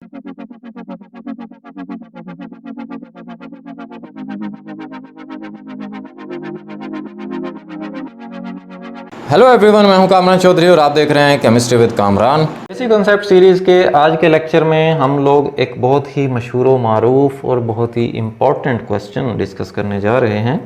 Hello everyone, मैं हूं कामरान चौधरी और आप देख रहे हैं केमिस्ट्री विद कामरान। इसी कॉन्सेप्ट सीरीज़ के आज के लेक्चर में हम लोग एक बहुत ही मशहूर व मारूफ और बहुत ही इम्पॉर्टेंट क्वेश्चन डिस्कस करने जा रहे हैं,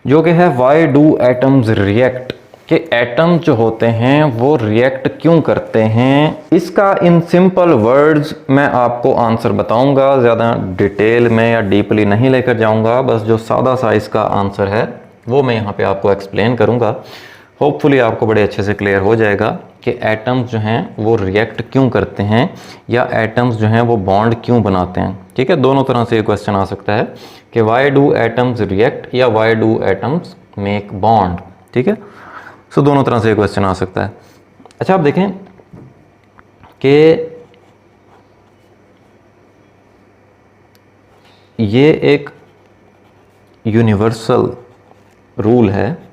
जो कि है व्हाई डू एटम्स रिएक्ट, कि एटम्स जो होते हैं वो रिएक्ट क्यों करते हैं। इसका इन सिंपल वर्ड्स मैं आपको आंसर बताऊंगा, ज़्यादा डिटेल में या डीपली नहीं लेकर जाऊंगा, बस जो सादा सा इसका आंसर है वो मैं यहाँ पे आपको एक्सप्लेन करूंगा। होपफुली आपको बड़े अच्छे से क्लियर हो जाएगा कि एटम्स जो हैं वो रिएक्ट क्यों करते हैं या एटम्स जो हैं वो बॉन्ड क्यों बनाते हैं। ठीक है, दोनों तरह से ये क्वेश्चन आ सकता है कि व्हाई डू एटम्स रिएक्ट या why do atoms make bond. ठीक है, सो दोनों तरह से ये क्वेश्चन आ सकता है। अच्छा, आप देखें कि ये एक यूनिवर्सल रूल है।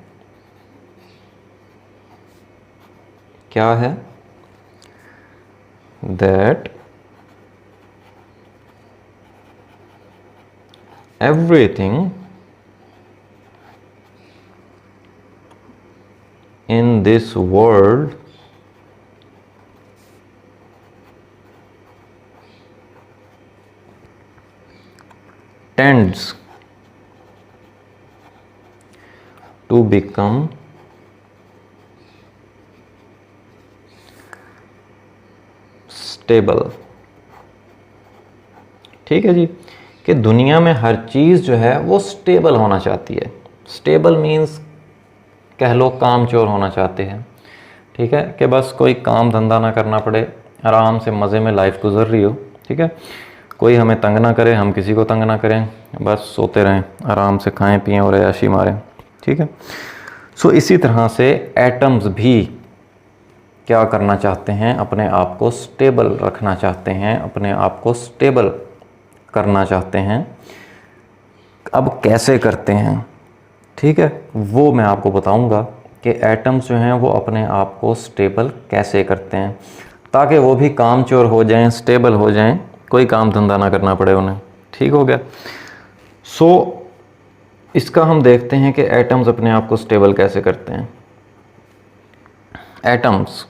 क्या है? That everything in this world tends to become stable. ठीक है जी, कि दुनिया में हर चीज़ जो है वो स्टेबल होना चाहती है। स्टेबल मीन्स कह लो कामचोर होना चाहते हैं। ठीक है, कि बस कोई काम धंधा ना करना पड़े, आराम से मज़े में लाइफ गुजर रही हो। ठीक है, कोई हमें तंग ना करे, हम किसी को तंग ना करें, बस सोते रहें, आराम से खाएं पिएं और ऐशी मारें। ठीक है, सो इसी तरह से एटम्स भी क्या करना चाहते हैं, अपने आप को स्टेबल रखना चाहते हैं, अपने आप को स्टेबल करना चाहते हैं। अब कैसे करते हैं, ठीक है, वो मैं आपको बताऊंगा कि एटम्स जो हैं वो अपने आप को स्टेबल कैसे करते हैं, ताकि वो भी कामचोर हो जाएं, स्टेबल हो जाएं, कोई काम धंधा ना करना पड़े उन्हें। ठीक हो गया। सो इसका हम देखते हैं कि एटम्स अपने आप को स्टेबल कैसे करते हैं। Atoms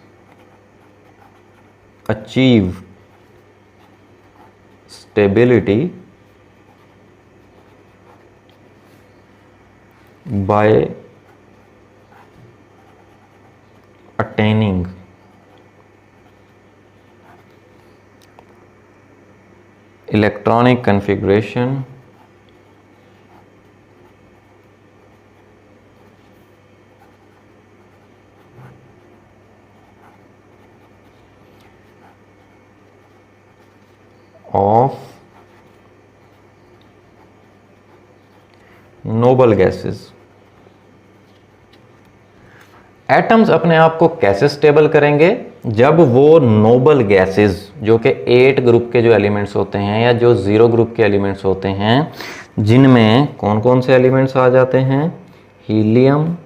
achieve stability by attaining electronic configuration of noble gases. Atoms अपने आप को कैसे स्टेबल करेंगे? जब वो नोबल गैसेस, जो कि 8 ग्रुप के जो एलिमेंट्स होते हैं या जो 0 ग्रुप के एलिमेंट्स होते हैं, जिनमें कौन कौन से एलिमेंट्स आ जाते हैं? Helium,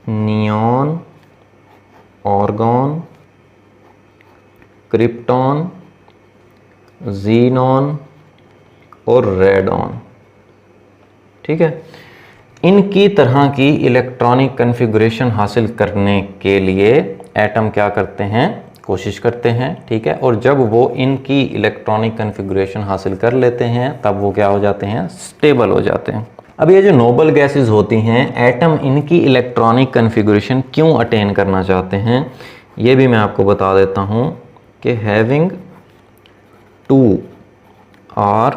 neon, argon, krypton, xenon और रेडॉन। ठीक है, इनकी तरह की इलेक्ट्रॉनिक कन्फिगरेशन हासिल करने के लिए एटम क्या करते हैं? कोशिश करते हैं। ठीक है, और जब वो इनकी इलेक्ट्रॉनिक कन्फिगरेशन हासिल कर लेते हैं तब वो क्या हो जाते हैं? स्टेबल हो जाते हैं। अब ये जो नोबल गैसेस होती हैं, एटम इनकी इलेक्ट्रॉनिक कन्फिगरेशन क्यों अटेन करना चाहते हैं, ये भी मैं आपको बता देता हूँ कि having 2 or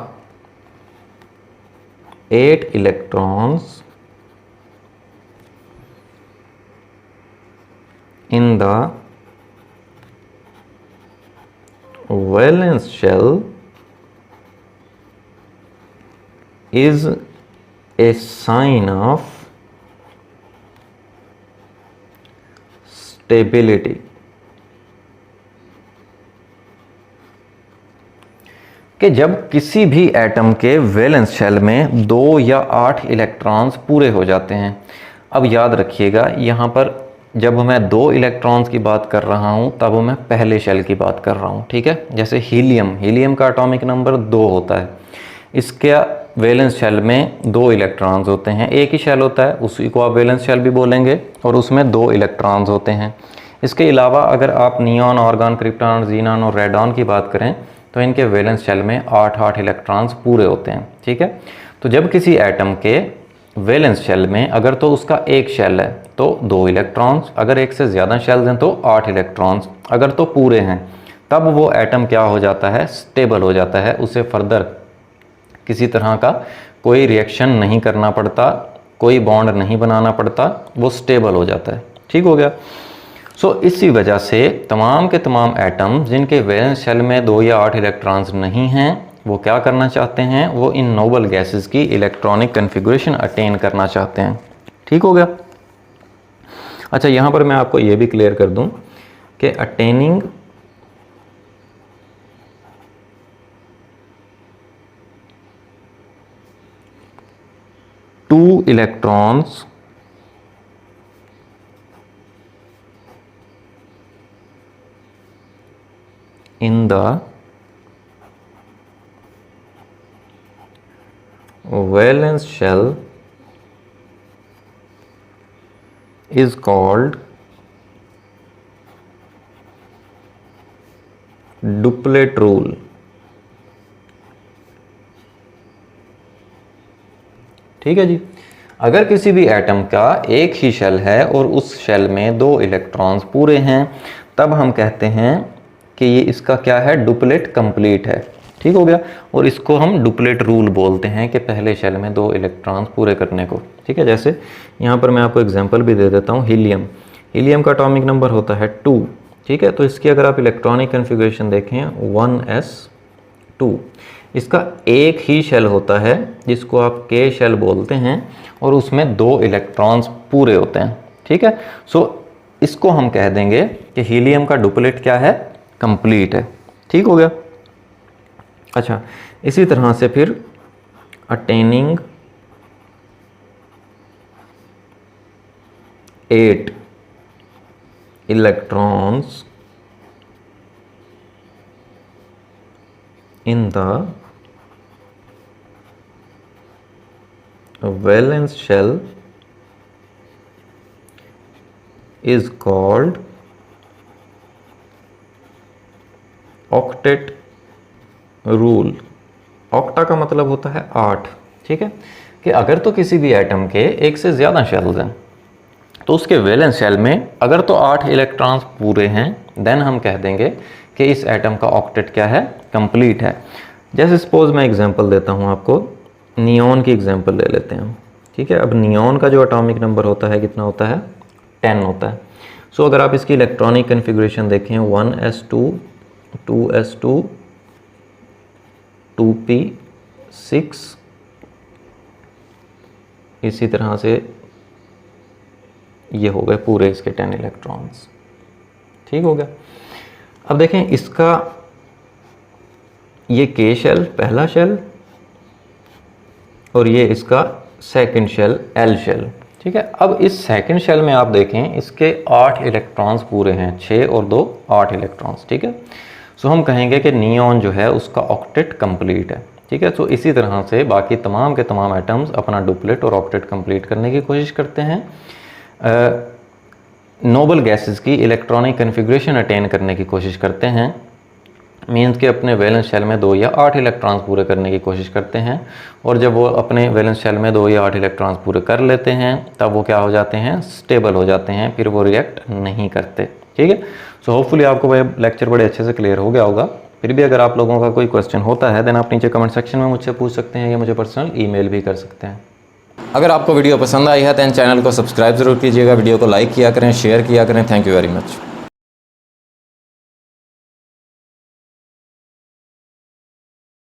8 electrons in the valence shell is a sign of stability। कि जब किसी भी एटम के वैलेंस शेल में 2 या 8 इलेक्ट्रॉन्स पूरे हो जाते हैं। अब याद रखिएगा, यहाँ पर जब मैं 2 इलेक्ट्रॉन्स की बात कर रहा हूँ तब मैं पहले शेल की बात कर रहा हूँ, ठीक है। जैसे हीलियम का एटॉमिक नंबर 2 होता है, इसके वैलेंस शेल में 2 इलेक्ट्रॉन्स होते हैं, एक ही शेल होता है, उसी को आप वैलेंस शेल भी बोलेंगे, और उसमें 2 इलेक्ट्रॉन्स होते हैं। इसके अलावा अगर आप नियॉन, आर्गन, क्रिप्टॉन, जीनॉन और रेडॉन की बात करें तो इनके वैलेंस शेल में 8 इलेक्ट्रॉन्स पूरे होते हैं, ठीक है। तो जब किसी एटम के वैलेंस शेल में अगर तो उसका एक शेल है तो 2 इलेक्ट्रॉन्स, अगर एक से ज़्यादा शेल्स हैं तो 8 इलेक्ट्रॉन्स, अगर तो पूरे हैं तब वो एटम क्या हो जाता है, स्टेबल हो जाता है। उसे फर्दर किसी तरह का कोई रिएक्शन नहीं करना पड़ता, कोई बॉन्ड नहीं बनाना पड़ता, वो स्टेबल हो जाता है, ठीक हो गया। इसी वजह से तमाम के तमाम एटम जिनके वैलेंस शेल में 2 या 8 इलेक्ट्रॉन्स नहीं हैं वो क्या करना चाहते हैं, वो इन नोबल गैसेस की इलेक्ट्रॉनिक कन्फिगरेशन अटेन करना चाहते हैं, ठीक हो गया। अच्छा, यहाँ पर मैं आपको ये भी क्लियर कर दूं कि attaining two electrons in the valence shell is called duplet rule. ठीक है जी। अगर किसी भी एटम का एक ही शेल है और उस शेल में 2 इलेक्ट्रॉन्स पूरे हैं तब हम कहते हैं कि ये इसका क्या है, डुप्लेट कंप्लीट है, ठीक हो गया। और इसको हम डुप्लेट रूल बोलते हैं कि पहले शेल में 2 इलेक्ट्रॉन्स पूरे करने को, ठीक है। जैसे यहाँ पर मैं आपको एग्जांपल भी दे देता हूँ, हीलियम का एटॉमिक नंबर होता है 2, ठीक है। तो इसकी अगर आप इलेक्ट्रॉनिक कन्फिगरेशन देखें 1s2, इसका एक ही शेल होता है जिसको आप के शेल बोलते हैं और उसमें 2 इलेक्ट्रॉन्स पूरे होते हैं, ठीक है। इसको हम कह देंगे कि हीलियम का डुप्लेट क्या है, कंप्लीट है, ठीक हो गया। अच्छा, इसी तरह से फिर attaining 8 electrons in the valence shell is called octet rule। Octa का मतलब होता है 8, ठीक है। कि अगर तो किसी भी एटम के एक से ज़्यादा शेल्स हैं तो उसके वैलेंस शेल में अगर तो 8 इलेक्ट्रॉन्स पूरे हैं देन हम कह देंगे कि इस एटम का ऑक्टेट क्या है, कंप्लीट है। जैसे सपोज मैं एग्जांपल देता हूँ आपको, नियॉन की एग्जांपल ले लेते हैं, ठीक है। अब नियॉन का जो एटॉमिक नंबर होता है कितना होता है, 10 होता है। अगर आप इसकी इलेक्ट्रॉनिक कन्फिगरेशन देखें 1s2 2s2 2p6, इसी तरह से ये हो गए पूरे इसके 10 इलेक्ट्रॉन्स, ठीक हो गया। अब देखें इसका ये के शेल पहला शेल और ये इसका सेकंड शेल एल शेल, ठीक है। अब इस सेकंड शेल में आप देखें इसके 8 इलेक्ट्रॉन्स पूरे हैं, 6 और 2 8 इलेक्ट्रॉन्स, ठीक है। हम कहेंगे कि नियॉन जो है उसका ऑक्टेट कंप्लीट है, ठीक है। इसी तरह से बाकी तमाम के तमाम एटम्स अपना डुप्लेट और ऑक्टेट कंप्लीट करने की कोशिश करते हैं, नोबल गैसेस की इलेक्ट्रॉनिक कन्फिगरेशन अटेन करने की कोशिश करते हैं, मीन्स कि अपने वैलेंस शेल में 2 या 8 इलेक्ट्रॉन्स पूरे करने की कोशिश करते हैं। और जब वो अपने वैलेंस शेल में 2 या 8 इलेक्ट्रॉन्स पूरे कर लेते हैं तब वो क्या हो जाते हैं, स्टेबल हो जाते हैं, फिर वो रिएक्ट नहीं करते, ठीक है। होपफुली आपको वह लेक्चर बड़े अच्छे से क्लियर हो गया होगा। फिर भी अगर आप लोगों का कोई क्वेश्चन होता है देन आप नीचे कमेंट सेक्शन में मुझसे पूछ सकते हैं या मुझे पर्सनल ईमेल भी कर सकते हैं। अगर आपको वीडियो पसंद आई है तो चैनल को सब्सक्राइब ज़रूर कीजिएगा, वीडियो को लाइक किया करें, शेयर किया करें। Thank you very much.